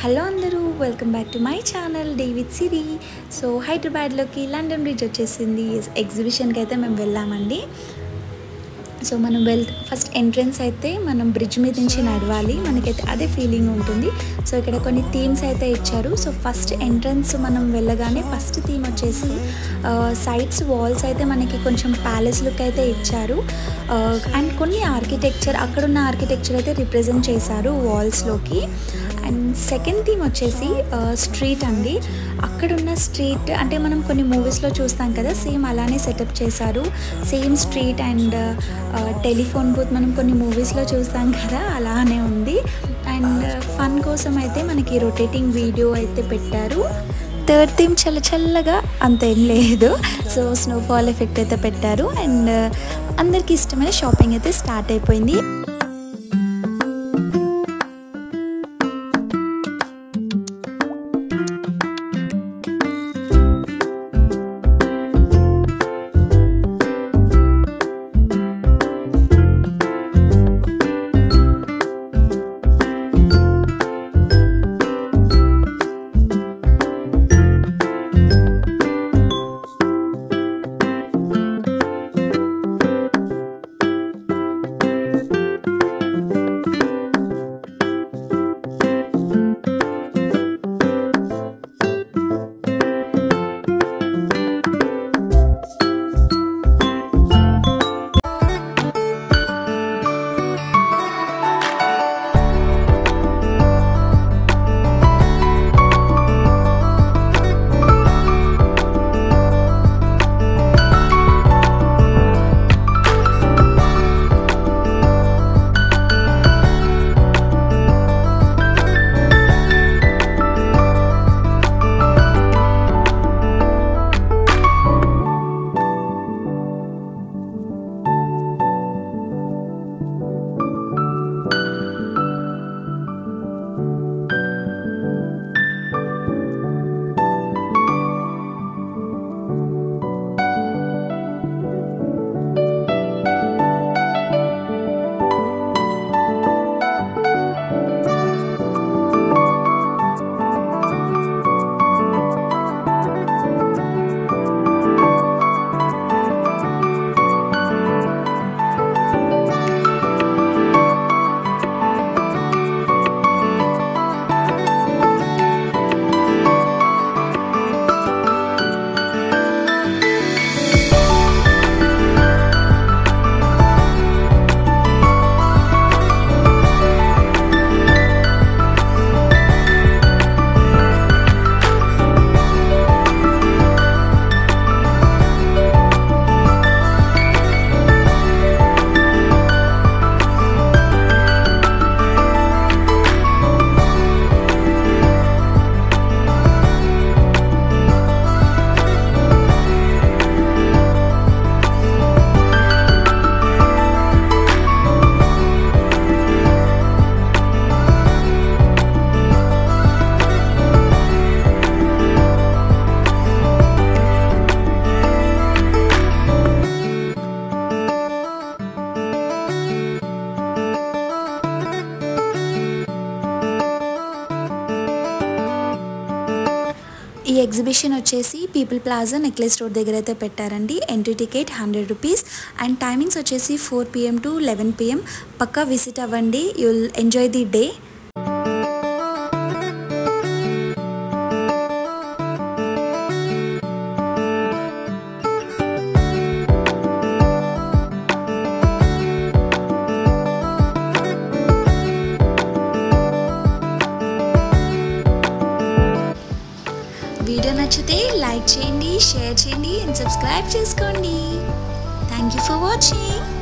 Hello అందరూ, welcome back to my channel day with Siri. So హైదరాబాద్లోకి London bridge వచ్చేసింది. ఎగ్జిబిషన్కి అయితే మేము వెళ్ళామండి. సో మనం ఫస్ట్ ఎంట్రన్స్ అయితే మనం బ్రిడ్జ్ మీద నుంచి నడవాలి, మనకైతే అదే ఫీలింగ్ ఉంటుంది. సో ఇక్కడ కొన్ని థీమ్స్ అయితే ఇచ్చారు. సో ఫస్ట్ ఎంట్రన్స్ మనం వెళ్ళగానే ఫస్ట్ థీమ్ వచ్చేసి సైడ్స్ వాల్స్ అయితే మనకి కొంచెం ప్యాలెస్ లుక్ అయితే ఇచ్చారు. అండ్ కొన్ని ఆర్కిటెక్చర్, అక్కడున్న ఆర్కిటెక్చర్ అయితే రిప్రజెంట్ చేశారు వాల్స్లోకి. అండ్ సెకండ్ థీమ్ వచ్చేసి స్ట్రీట్ అండి. అక్కడున్న స్ట్రీట్ అంటే మనం కొన్ని మూవీస్లో చూస్తాం కదా, సేమ్ అలానే సెటప్ చేశారు. Same street and telephone booth మనం కొన్ని మూవీస్లో చూస్తాం కదా, అలానే ఉంది. అండ్ ఫన్ కోసం అయితే మనకి రొటేటింగ్ వీడియో అయితే పెట్టారు. థర్డ్ థీమ్ చల్లగా అంతేం లేదు. సో స్నోఫాల్ ఎఫెక్ట్ అయితే పెట్టారు. అండ్ అందరికీ ఇష్టమైన షాపింగ్ అయితే స్టార్ట్ అయిపోయింది. ఈ ఎగ్జిబిషన్ వచ్చేసి పీపుల్ ప్లాజా నెక్లెస్ రోడ్ దగ్గర అయితే పెట్టారండి. Entry ticket 100 rupees. And timings వచ్చేసి 4 PM to 11 PM. పక్కా విజిట్ అవ్వండి, you will enjoy the day. Video నచ్చితే లైక్ చేయండి, షేర్ చేయండి అండ్ సబ్స్క్రైబ్ చేసుకోండి. Thank you for watching.